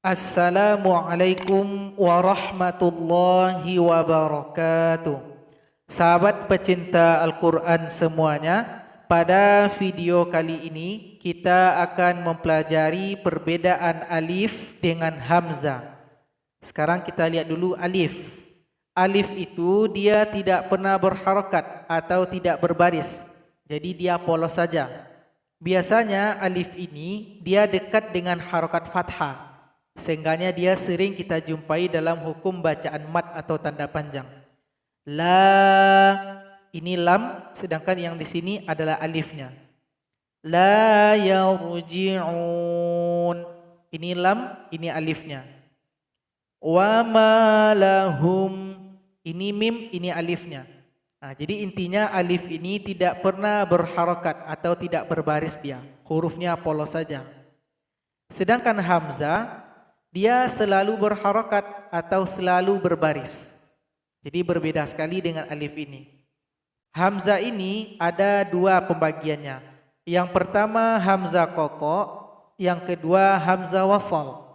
Assalamualaikum warahmatullahi wabarakatuh. Sahabat pecinta Al-Quran semuanya, pada video kali ini kita akan mempelajari perbedaan alif dengan hamzah. Sekarang kita lihat dulu alif. Alif itu dia tidak pernah berharakat atau tidak berbaris. Jadi dia polos saja. Biasanya alif ini dia dekat dengan harakat fathah. Sehingganya dia sering kita jumpai dalam hukum bacaan mat atau tanda panjang. La, ini lam, sedangkan yang di sini adalah alifnya. La yarji'un, ini lam, ini alifnya. Wa ma lahum, ini mim, ini alifnya. Nah, jadi intinya alif ini tidak pernah berharakat atau tidak berbaris dia. Hurufnya polos saja. Sedangkan hamzah dia selalu berharakat atau selalu berbaris. Jadi berbeda sekali dengan alif ini. Hamzah ini ada dua pembagiannya. Yang pertama hamzah qata', yang kedua hamzah wasal.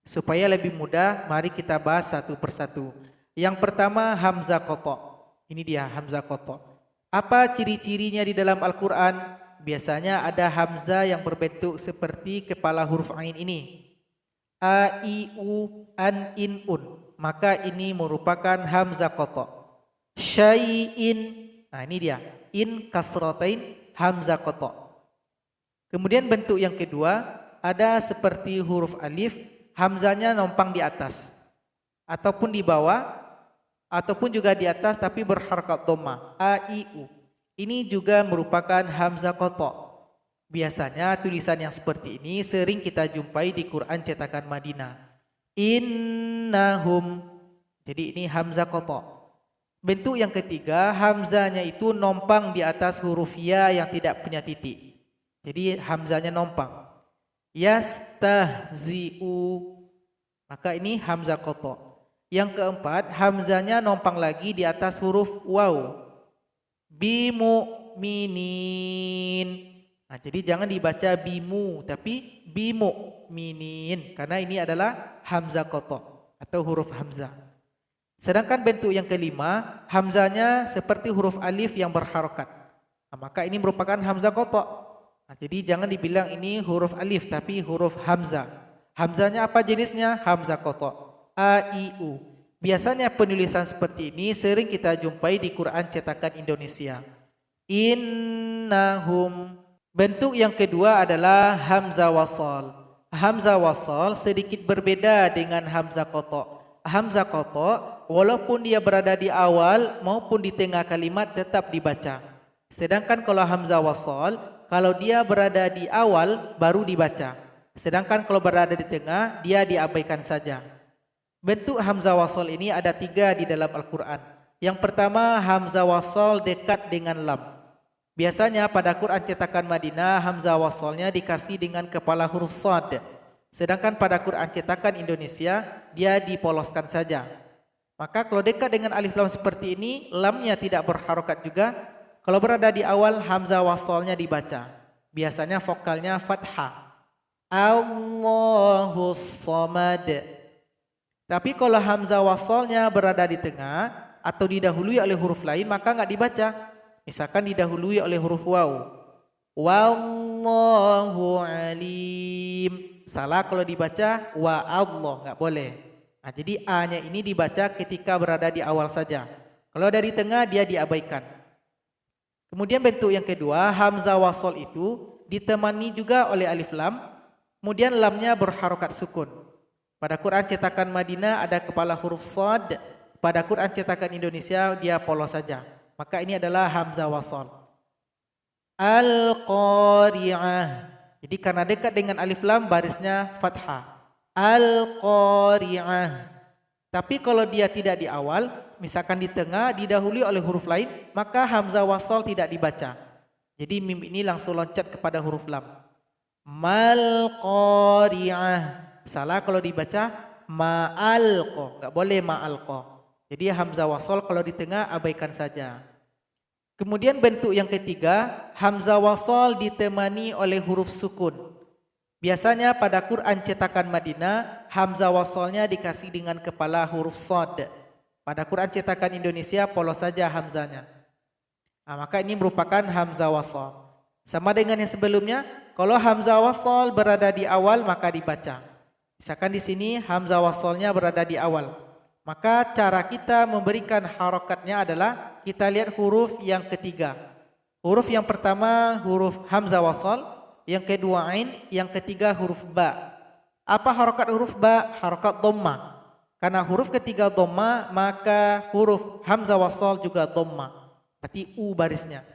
Supaya lebih mudah, mari kita bahas satu persatu. Yang pertama hamzah qata'. Ini dia hamzah qata'. Apa ciri-cirinya di dalam Al-Quran? Biasanya ada hamzah yang berbentuk seperti kepala huruf ain ini. A, I, U, An, In, Un. Maka ini merupakan hamzah qata'. Syai'in. Nah ini dia. In kasratain hamzah qata'. Kemudian bentuk yang kedua ada seperti huruf alif. Hamzahnya nompang di atas. Ataupun di bawah. Ataupun juga di atas tapi berharakat dhamma. A, I, U. Ini juga merupakan hamzah qata'. Biasanya tulisan yang seperti ini sering kita jumpai di Quran cetakan Madinah. Innahum. Jadi ini hamzah qata'. Bentuk yang ketiga, hamzahnya itu nompang di atas huruf ya yang tidak punya titik. Jadi hamzahnya nompang. Yastahzi'u. Maka ini hamzah qata'. Yang keempat, hamzahnya nompang lagi di atas huruf waw. Bimu'minin. Nah, jadi jangan dibaca bimu tapi bimu minin karena ini adalah hamzah qata' atau huruf hamzah. Sedangkan bentuk yang kelima, hamzahnya seperti huruf alif yang berharakat. Nah, maka ini merupakan hamzah qata'. Nah, jadi jangan dibilang ini huruf alif tapi huruf hamzah. Hamzahnya apa jenisnya? Hamzah qata'. A, I, U. Biasanya penulisan seperti ini sering kita jumpai di Quran cetakan Indonesia. Innahum. Bentuk yang kedua adalah hamzah wasal. Hamzah wasal sedikit berbeda dengan hamzah qata'. Hamzah qata' walaupun dia berada di awal maupun di tengah kalimat tetap dibaca. Sedangkan kalau hamzah wasal, kalau dia berada di awal baru dibaca. Sedangkan kalau berada di tengah, dia diabaikan saja. Bentuk hamzah wasal ini ada 3 di dalam Al-Quran. Yang pertama hamzah wasal dekat dengan lam. Biasanya pada Quran cetakan Madinah, hamzah wasalnya dikasih dengan kepala huruf shad. Sedangkan pada Quran cetakan Indonesia, dia dipoloskan saja. Maka kalau dekat dengan alif lam seperti ini, lamnya tidak berharakat juga. Kalau berada di awal, hamzah wasalnya dibaca. Biasanya vokalnya fathah. Allahus samad. Tapi kalau hamzah wasalnya berada di tengah atau didahului oleh huruf lain, maka enggak dibaca. Misalkan didahului oleh huruf waw. Wallahu alim. Salah kalau dibaca wa Allah, enggak boleh. Nah, jadi A-nya ini dibaca ketika berada di awal saja. Kalau dari tengah dia diabaikan. Kemudian bentuk yang kedua, hamzah wasal itu ditemani juga oleh alif lam. Kemudian lamnya berharakat sukun. Pada Quran cetakan Madinah ada kepala huruf shad. Pada Quran cetakan Indonesia dia polos saja. Maka ini adalah hamzah wasal. Al-Qari'ah. Jadi karena dekat dengan alif lam barisnya fathah. Al-Qari'ah. Tapi kalau dia tidak di awal, misalkan di tengah didahului oleh huruf lain, maka hamzah wasal tidak dibaca. Jadi mim ini langsung loncat kepada huruf lam. Mal-Qari'ah. Salah kalau dibaca ma'al-qa. Enggak boleh ma'al-qa. Jadi hamzah wasal kalau di tengah abaikan saja. Kemudian bentuk yang ketiga, hamzah wasal ditemani oleh huruf sukun. Biasanya pada Quran cetakan Madinah, hamzah wasalnya dikasih dengan kepala huruf shad. Pada Quran cetakan Indonesia polos saja hamzahnya. Maka ini merupakan hamzah wasal. Sama dengan yang sebelumnya, kalau hamzah wasal berada di awal maka dibaca. Misalkan di sini hamzah wasalnya berada di awal. Maka cara kita memberikan harokatnya adalah kita lihat huruf yang ketiga. Huruf yang pertama huruf hamzah wasal, yang kedua ain, yang ketiga huruf ba. Apa harokat huruf ba? Harokat dhamma. Karena huruf ketiga dhamma, maka huruf hamzah wasal juga dhamma. Berarti u barisnya.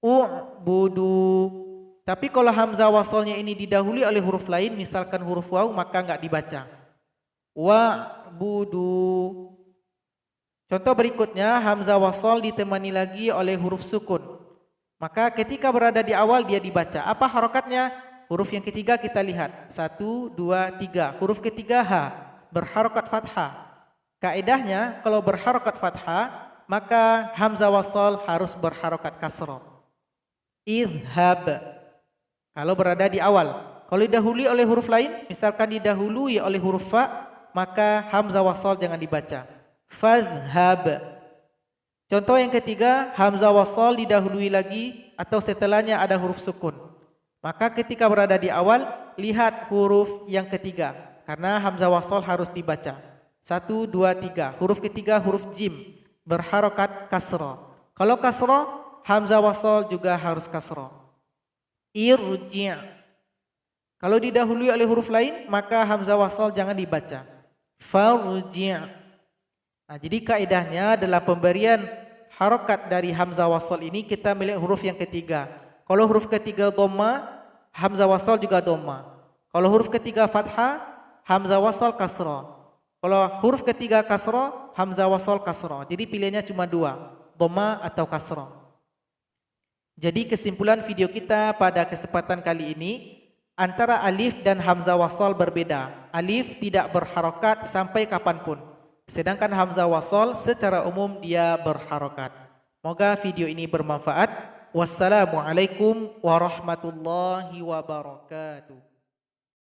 U'budu. Tapi kalau hamzah wasalnya ini didahului oleh huruf lain, misalkan huruf waw, maka enggak dibaca. Wa'budu. Contoh berikutnya, hamzah wasal ditemani lagi oleh huruf sukun. Maka ketika berada di awal dia dibaca. Apa harokatnya? Huruf yang ketiga kita lihat. 1, 2, 3. Huruf ketiga ha. Berharokat fathah. Kaedahnya kalau berharokat fathah, maka hamzah wasal harus berharokat kasrah. Idhab. Kalau berada di awal. Kalau didahului oleh huruf lain, misalkan didahului oleh huruf fa, maka hamzah wasal jangan dibaca. Fadhhab. Contoh yang ketiga, hamzah wasal didahului lagi atau setelahnya ada huruf sukun. Maka ketika berada di awal, lihat huruf yang ketiga. Karena hamzah wasal harus dibaca. 1, 2, 3. Huruf ketiga huruf jim. Berharokat kasrah. Kalau kasrah, hamzah wasal juga harus kasrah. Irji'. Kalau didahului oleh huruf lain, maka hamzah wasal jangan dibaca. Farji'. Jadi kaedahnya adalah pemberian harokat dari hamzah wasal ini kita melihat huruf yang ketiga. Kalau huruf ketiga dhamma, hamzah wasal juga dhamma. Kalau huruf ketiga fathah, hamzah wasal kasrah. Kalau huruf ketiga kasrah, hamzah wasal kasrah. Jadi pilihannya cuma dua, dhamma atau kasrah. Jadi kesimpulan video kita pada kesempatan kali ini, antara alif dan hamzah wasal berbeda. Alif tidak berharokat sampai kapanpun. Sedangkan hamzah wasal secara umum dia berharokat. Moga video ini bermanfaat. Wassalamualaikum warahmatullahi wabarakatuh.